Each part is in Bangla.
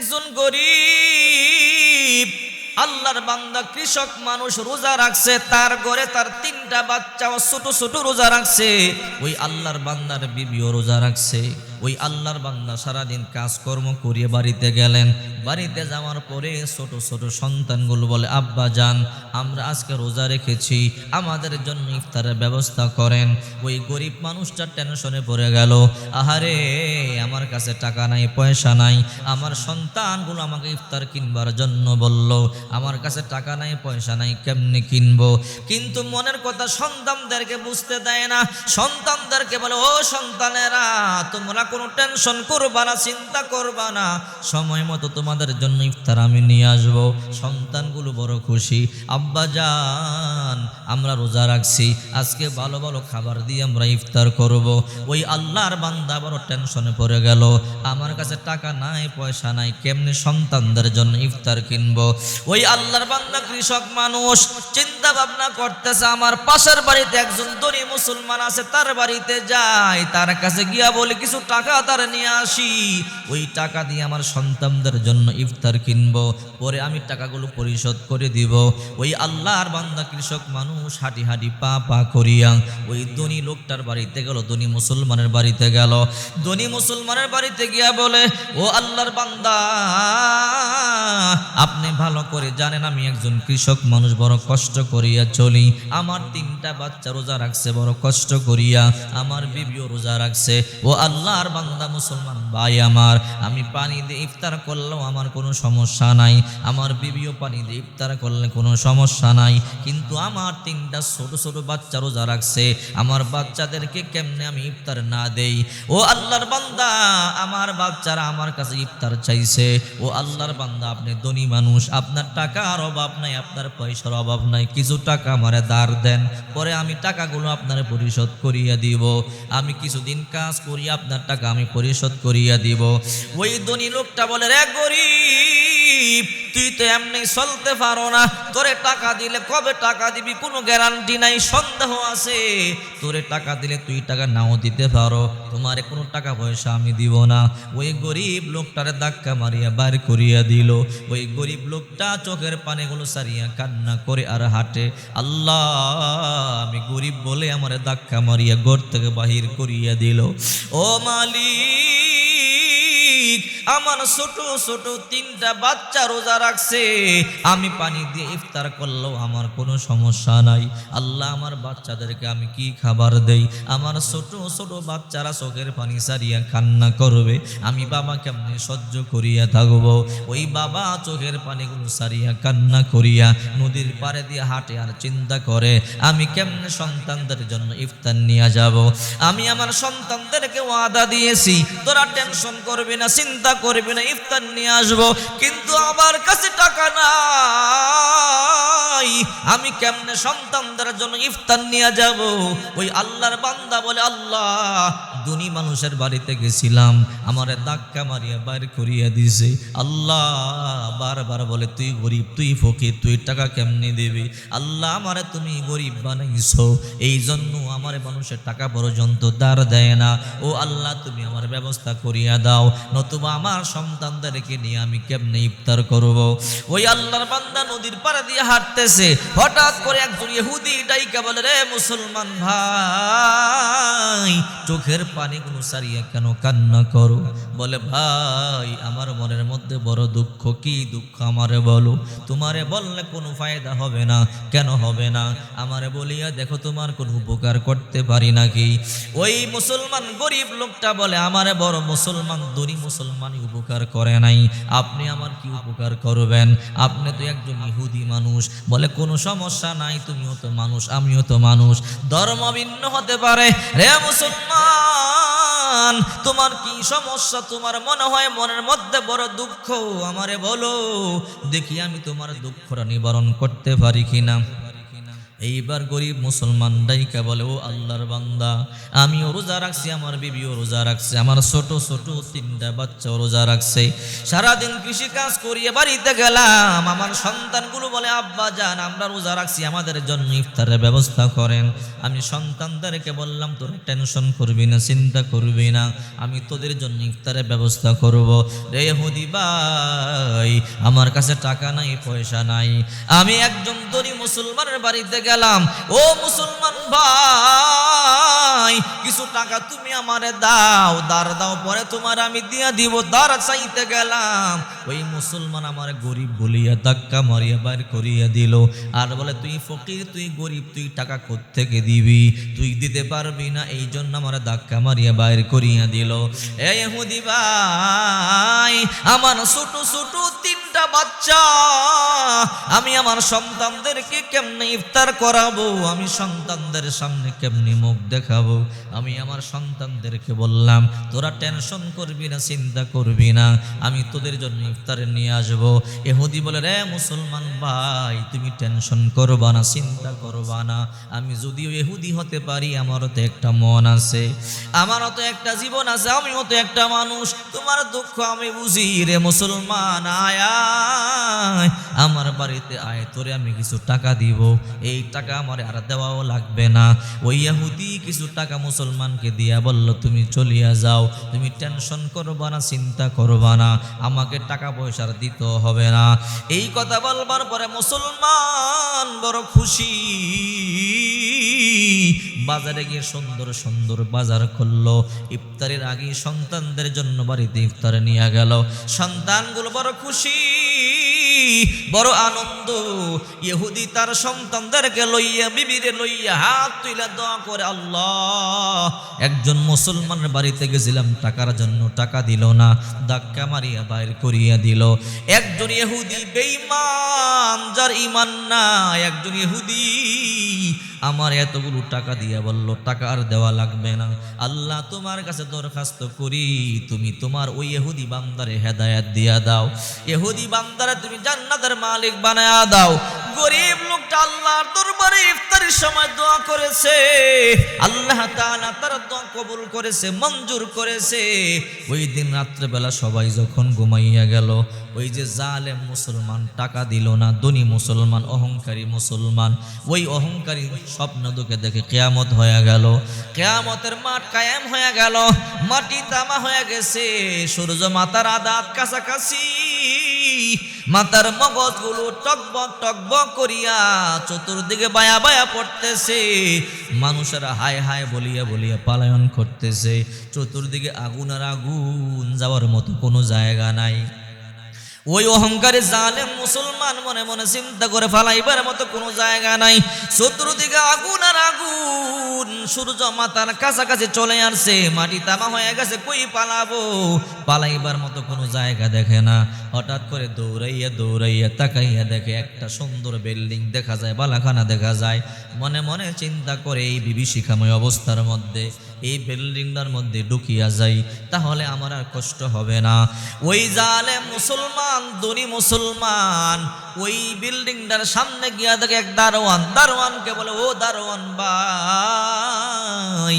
একজন গরিব আল্লাহর বান্দা কৃষক মানুষ রোজা রাখছে, তার ঘরে তার 3টা বাচ্চাও ছোট ছোট রোজা রাখছে। ওই আল্লাহর বান্দার বিবিও রোজা রাখছে। ওই আল্লাহর বান্দা সারাদিন কাজকর্ম করিয়ে বাড়িতে গেলেন। বাড়িতে যাওয়ার পরে ছোট ছোট সন্তানগুলো বলে, আব্বা জান, আমরা আজকে রোজা রেখেছি, আমাদের জন্য ইফতারের ব্যবস্থা করেন। ওই গরিব মানুষটা টেনশনে পড়ে গেল, আহারে আমার কাছে টাকা নাই, পয়সা নাই, আমার সন্তানগুলো আমাকে ইফতার কিনবার জন্য বলল, আমার কাছে টাকা নাই, পয়সা নাই, কেমনে কিনবো? কিন্তু মনের কথা সন্তানদেরকে বুঝতে দেয় না। সন্তানদেরকে বলে, ও সন্তানেরা, তোমরা কোনো টেনশন করবা না, চিন্তা করবা না, সময় মতো তোমাদের জন্য ইফতার আমি নিয়ে আসবো। সন্তানগুলো বড় খুশি, আব্বা জান আমরা রোজা রাখছি, আজকে ভালো ভালো খাবার দিয়ে আমরা ইফতার করব। ওই আল্লাহর বান্দা বড় টেনশনে পড়ে গেল, আমার কাছে টাকা নাই, পয়সা নাই, কেমনে সন্তানদের জন্য ইফতার কিনবো? ওই আল্লাহর বান্দা কৃষক মানুষ চিন্তা ভাবনা করতেছে, আমার পাশের বাড়িতে একজন ধনী মুসলমান আছে, তার বাড়িতে যাই, তার কাছে গিয়া বলে কিছু টাকা তার নিয়ে আসি, ওই টাকা দিয়ে আমার সন্তানদের জন্য ইফতার কিনবো, পরে আমি টাকাগুলো পরিশোধ করে দিব। ওই আল্লাহর বান্দা কৃষক মানুষ হাঁটি হাঁটি পা পা করিয়া ওই ধনী লোকটার বাড়িতে গেল, ধনী মুসলমানের বাড়িতে গেল। ধনী মুসলমানের বাড়িতে গিয়া বলে, ও আল্লাহর বান্দা, আপনি ভালো করে জানেন আমি একজন কৃষক মানুষ, বড় কষ্ট করিয়া চলি, আমার 3টা বাচ্চা রোজা রাখছে বড় কষ্ট করিয়া, আমার বিবিও রোজা রাখছে। ও আল্লাহর বান্দা মুসলমান ভাই আমার, আমি পানি দিয়ে ইফতার করলেও আমার কোনো সমস্যা নাই, আমার বিবিও পানি দিয়ে ইফতার করলে কোনো সমস্যা নাই, কিন্তু আমার 3টা ছোট ছোট বাচ্চা রোজা রাখছে, আমার বাচ্চাদেরকে কেমনে আমি ইফতার না দেই? ও আল্লাহর বান্দা, আমার বাচ্চারা আমার কাছে ইফতার চাইছে। ও আল্লাহর বান্দা, আপনি ধনী মানুষ, আপনার টাকার অভাব নাই, আপনার পয়সার অভাব নাই, কিছু টাকা আমারে ধার দেন, পরে আমি টাকাগুলো আপনার পরিশোধ করিয়া দিব, আমি কিছুদিন কাজ করি, আপনার টাকা আমি পরিশোধ করিয়া দিব। ওই ধনী লোকটা বলে, রে গরিব, তুই তো এমনি চলতে পারো না, তোরে টাকা দিলে কবে টাকা দিবি কোনো গ্যারান্টি নাই, সন্দেহ আছে, তোরে টাকা দিলে তুই টাকা নাও দিতে পারো, তোমারে কোনো টাকা পয়সা আমি দিব না। ওই গরিব লোকটারে ধাক্কা মারিয়া বাইর করিয়া দিল। ওই গরিব লোকটা চোখের পানিগুলো সারিয়া কান্না করে আর হাঁটে, আল্লাহ আমি গরিব বলে আমারে ধাক্কা মারিয়া ঘর থেকে বাহির করিয়া দিল। ও মালিক, আমার ছোট ছোট 3টা বাচ্চা রোজা রাখছে, আমি পানি দিয়ে ইফতার করলেও আমার কোনো সমস্যা নাই, আল্লাহ আমার বাচ্চাদেরকে আমি কি খাবার দেই? আমার ছোট ছোট বাচ্চারা চোখের পানি সারিয়া কান্না করবে, আমি বাবা কেমনে সহ্য করিয়া থাকবো? ওই বাবা চোখের পানিগুলো সারিয়া কান্না করিয়া নদীর পাড়ে দিয়ে হাঁটে আর চিন্তা করে, আমি কেমনে সন্তানদের জন্য ইফতার নিয়ে যাব? আমি আমার সন্তানদেরকে ওয়াদা দিয়েছি, তোরা টেনশন করবি না, চিন্তা করবি না, ইফতার নিয়ে আসবো, কিন্তু আমার কাছে টাকা নাই, আমি কেমনে সন্তানদের জন্য ইফতার নিয়ে যাব? ওই আল্লাহর বান্দা বলে, আল্লাহ ধনী মানুষের বাড়িতে গেছিলাম, আমারে ধাক্কা মারিয়া বাইর করিয়া দিছে, আল্লাহ বারবার বলে তুই গরিব, তুই ফকির, তুই টাকা কেমনে দিবি? আল্লাহ আমারে তুমি গরিব বানাইছো, এই জন্য আমার মানুষের টাকা পর্যন্ত ধার দেয় না। ও আল্লাহ তুমি আমার ব্যবস্থা করিয়া দাও, নতুবা আমার সন্তানদেরকে নিয়ে আমি কেমনে ইফতার করব? ওই আল্লাহর বান্দা নদীর পাড়ে দিয়ে হাঁটতেছে, হঠাৎ করে একজন ইহুদি ডাইকা বলে, রে মুসলমান ভাই, চোখের পানিগুলো সারিয়া কেন কান্না করো? বলে, ভাই আমার মনের মধ্যে বড় দুঃখ। কি দুঃখ আমারে বলো? তোমারে বললে কোনো ফায়দা হবে না। কেন হবে না? আমারে বলিয়া দেখো তোমার কোনো উপকার করতে পারি নাকি? ওই মুসলমান গরিব লোকটা বলে, আমারে বড় মুসলমান ধনী মুসলমানই উপকার করে নাই, আপনি আমার কি উপকার করবেন? আপনি তো একজন ইহুদি মানুষ। বলে, কোনো সমস্যা নাই, তুমিও তো মানুষ, আমিও তো মানুষ, ধর্ম ভিন্ন হতে পারে, রে মুসলমান তোমার কি সমস্যা? তোমার মনে হয় মনের মধ্যে বড় দুঃখ, আমারে বলো দেখি আমি তোমার দুঃখটা নিবারণ করতে পারি কিনা। এইবার গরিব মুসলমান ডাইকা বলে, ও আল্লাহর বান্দা, আমিও রোজা রাখছি, আমার বিবিও রোজা রাখছে, আমার ছোট ছোট 3টা বাচ্চাও রোজা রাখছে, সারাদিন কৃষি কাজ করিয়ে বাড়িতে গেলাম, আমার সন্তানগুলো বলে, আব্বা জান আমরা রোজা রাখছি, আমাদের জন্য ইফতারের ব্যবস্থা করেন। আমি সন্তানদেরকে বললাম, তোরা টেনশন করবি না, চিন্তা করবি না, আমি তোদের জন্য ইফতারের ব্যবস্থা করব। রে ইহুদি ভাই, আমার কাছে টাকা নাই, পয়সা নাই, আমি একজন ধনী মুসলমানের বাড়িতে গেলাম, ও মুসলমান ভাই কিছু টাকা তুমি আমারে দাও, দাঁড় দাও, পরে তোমার আমি দিয়া দিব। দাঁড় চাইতে গেলাম, ওই মুসলমান আমার গরিব বলিয়া ধাক্কা মারিয়া বাইর করিয়া দিল, আর বলে, তুই ফকির, তুই গরিব, তুই টাকা কোত্থেকে দিবি, তুই দিতে পারবি না, এই জন্য আমার ধাক্কা মারিয়া বাইর করিয়া দিল। এই ইহুদি ভাই, আমার ছোট ছোট 3টা বাচ্চা, আমি আমার সন্তানদেরকে কেমনে ইফতার করাবো, আমি সন্তানদের সামনে কেমনে মুখ দেখাবো। আমি আমার সন্তানদেরকে বললাম, তোরা টেনশন করবি না, চিন্তা করবি না, আমি তোদের জন্য ইফতারে নিয়ে আসবো। ইহুদি বলে, রে মুসলমান ভাই, তুমি টেনশন করবা না, চিন্তা করবা না, আমি যদিও ইহুদি হতে পারি, আমারও তো একটা মন আছে, আমারও তো একটা জীবন আছে, আমিও তো একটা মানুষ, তোমার দুঃখ আমি বুঝি। রে মুসলমান, আয় আমার বাড়িতে আয়, তোরে আমি কিছু টাকা দিব, এই টাকা আমার আর দেওয়াও লাগবে না। ওই ইহুদি কিছু টাকা মুসলমানকে দিয়া বলল, তুমি চলিয়া যাও, তুমি টেনশন করবা না, চিন্তা করবা না, আমাকে টাকা পয়সার দিতে হবে না। এই কথা বলবার পরে মুসলমান বড় খুশি, বাজারে গিয়ে সুন্দর সুন্দর বাজার করলো, ইফতারের আগে সন্তানদের জন্য বাড়িতে ইফতার নিয়ে গেল, সন্তানগুলো বড় খুশি, বড় আনন্দ। ইহুদি তার সন্তানদেরকে লইয়া, বিবিরে লইয়া হাত তুলে দোয়া করে, আল্লাহ, একজন মুসলমানের বাড়িতে গেছিলাম টাকার জন্য, টাকা দিল না, ধাক্কা মারিয়া বাইর করিয়া দিল। একজন ইহুদি বেঈমান, যার ঈমান নাই, একজন ইহুদি আমার এতগুলো টাকা দিয়া বলল, টাকা আর দেওয়া লাগবে না, আল্লাহ তোমার কাছে দরখাস্ত করি, তুমি তোমার ওই ইহুদি বান্দারে হেদায়েত দিয়া দাও, ইহুদি বান্দারে তুমি জান্নাতের মালিক বানায়া দাও। গরিব লোকটা আল্লাহর দরবারে ইফতারের সময় দোয়া করেছে, আল্লাহ তাআলা তার দোয়া কবুল করেছে, মঞ্জুর করেছে। ওই দিন রাত্রেবেলা সবাই যখন ঘুমাইয়া গেল, ওই যে জালেম মুসলমান টাকা দিল না, ধনী মুসলমান, অহংকারী মুসলমান, ওই অহংকারী স্বপ্ন দেখে কিয়ামত হয়ে গেল, কিয়ামতের মাঠ কায়েম হয়ে গেল, মাটি তামা হয়ে গেছে, সূর্য মাথার আদাত কাছাকাছি, মাথার মগজগুলো টকবক টকবক করিয়া চতুর্দিকে বায়া বায়া পড়তেছে, মানুষেরা হায় হায় বলিয়া বলিয়া পালায়ন করতেছে, চতুর্দিকে আগুন আর আগুন, যাওয়ার মতো কোনো জায়গা নাই। ওই অহংকারী জালেম মুসলমান মনে মনে চিন্তা করে, ফালাইবার মতো কোনো জায়গা নাই, চতুর্দিকে আগুন আর আগুন, সূর্য মাথার কাছাকাছি চলে আসছে, মাটি তামা হয়ে গেছে, কই পালাবো, পালাইবার মতো কোনো জায়গা দেখে না। হঠাৎ করে দৌড়াইয়া দৌড়াইয়া তাকাইয়া দেখে একটা সুন্দর বিল্ডিং দেখা যায়, বালাখানা দেখা যায়, মনে মনে চিন্তা করে, এই বিভীষিকাময় অবস্থার মধ্যে এই বিল্ডিংটার মধ্যে ঢুকিয়া যাই, তাহলে আমার আর কষ্ট হবে না। ওই জালেম মুসলমান, ধনী মুসলমান, ওই বিল্ডিংটার সামনে গিয়া দেখে এক দারোয়ান, দারোয়ানকে বলে, ও দারোয়ান ভাই,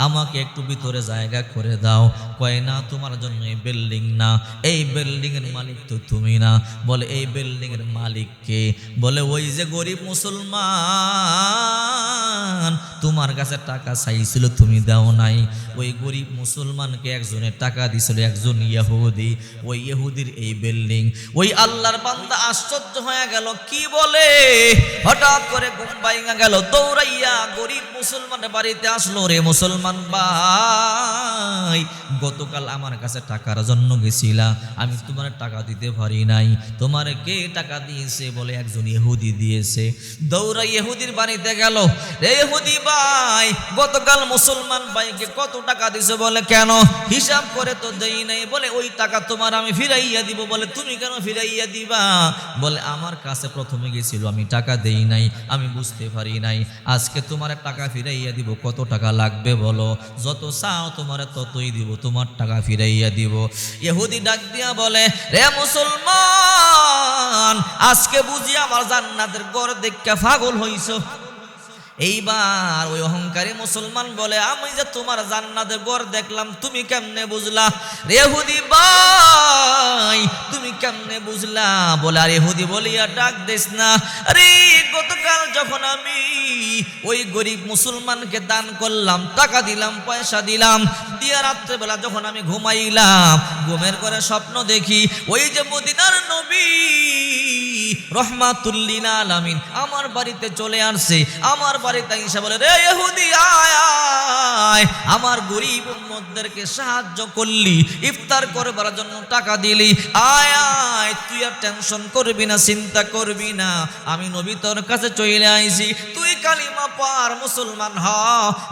আমাকে একটু ভিতরে জায়গা করে দাও। কয়, না, তোমার জন্য এই বিল্ডিং না, এই বিল্ডিং এর মালিক তো তুমি না। বলে, এই বিল্ডিং এর মালিক কে? বলে, ওই যে গরিব মুসলমান তোমার কাছে টাকা চাইছিল, তুমি দাও নাই। ওই গরিব মুসলমানকে একজনের টাকা দিছিল, একজন ইহুদি, ওই ইহুদির এই বিল্ডিং। ওই আল্লাহর বান্দা আশ্চর্য হয়ে গেল, কি বলে? হঠাৎ করে ঘুম ভাঙা গেল, দৌড়াইয়া গরিব মুসলমানের বাড়িতে আসলো। রে মুসলমান ভাই, গতকাল আমার কাছে টাকার জন্য গেছিলা, আমি তোমার টাকা দিতে পারি নাই, তোমার কে টাকা দিয়েছে? বলে, একজন ইহুদি দিয়েছে। দৌড়াই ইহুদির বাড়িতে গেল, রে ইহুদি ভাই, গতকাল মুসলমান ভাইকে কত টাকা দিছে? বলে, কেন? হিসাব করে তো দেই নাই। বলে, ওই টাকা তোমার আমি ফিরাইয়া দিব। বলে, তুমি কেন ফিরাইয়া দিবা? বলে, আমার কাছে প্রথমে গেছিল, আমি টাকা দেই নাই, আমি বুঝতে পারি নাই, আজকে তোমার টাকা ফিরাইয়া দিব। কত টাকা লাগবে বলো? যত চাও তোমার ততই দিব, তোমার টাকা ফিরাইয়া দিব। ইহুদি ডাক দিয়া বলে, রে মুসলমান, আজকে বুঝি আমার জান্নাতের ঘর দেখে পাগল হইছো? এইবার ওই অহংকারী মুসলমান বলে, আমি যে তোমার জান্নাতের ঘর দেখলাম, তুমি কেমনে বুঝলা? রে ইহুদি ভাই, তুমি কেমনে বুঝলা? বলে, আর ইহুদি বলিয়া ডাক দিস না। আরে গতকাল যখন আমি ওই গরিব মুসলমানকে দান করলাম, টাকা দিলাম, পয়সা দিলাম, দিয়া রাত্রেবেলা যখন আমি ঘুমাইলাম, ঘুমের করে স্বপ্ন দেখি ওই যে মদিনার নবী রহমাতুল লিল আলামিন আমার বাড়িতে চলে আসছে। আমার বাড়িতে এসে বলে, রে ইহুদি আয় আয়, আমার গরিব উম্মতদেরকে সাহায্য করলি, ইফতার করবার জন্য টাকা দিলি, আয় আয়, তুই আর টেনশন করবি না, চিন্তা করবি না, আমি নবী তোর কাছে চলে আইছি, তুই কালিমা পড়, মুসলমান হ,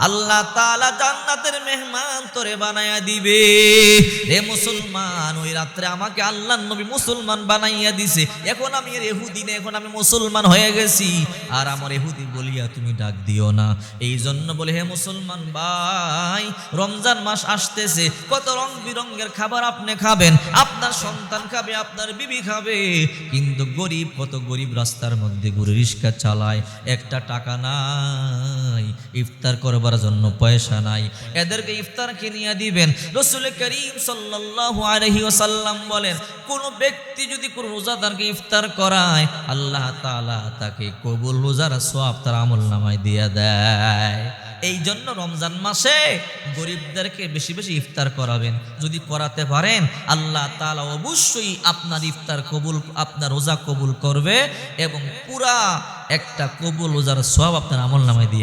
আল্লাহ তাআলা জান্নাতের মেহমান তোরে বানায়া দিবে। রে মুসলমান, ওই রাত্রে আমাকে আল্লাহর নবী মুসলমান বানাইয়া দিছে, এখন আমি এর ইহুদি না, এখন আমি মুসলমান হয়ে গেছি, আর আমার ইহুদি বলিয়া তুমি ডাক দিও না। এই জন্য বলে, হে মুসলমান ভাই, রমজান মাস আসতেছে, কত রং বিরঙ্গের খাবার আপনি খাবেন, আপনার সন্তান খাবে, আপনার বিবি খাবে, কিন্তু গরিব, কত গরিব রাস্তার মধ্যে ঘুরে রিক্সা চালায়, একটা টাকা নাই, ইফতার করবার জন্য পয়সা নাই, এদেরকে ইফতার কিনিয়া দিবেন। রাসূল করিম সাল্লাল্লাহু আলাইহি ওয়াসাল্লাম বলেন, কোন ব্যক্তি যদি কোন রোজাদারকে ইফতার করায়, আল্লাহ তাআলা তাকে কবুল রোজার সওয়াব তার আমলনামায় দিয়ে দেয়। এই জন্য রমজান মাসে গরিবদেরকে বেশি বেশি ইফতার করাবেন। যদি করাতে পারেন, আল্লাহ তাআলা অবশ্যই আপনার ইফতার কবুল, আপনার রোজা কবুল করবে এবং পুরা একটা কবুল রোজার সওয়াব আপনার আমলনামায় দিয়ে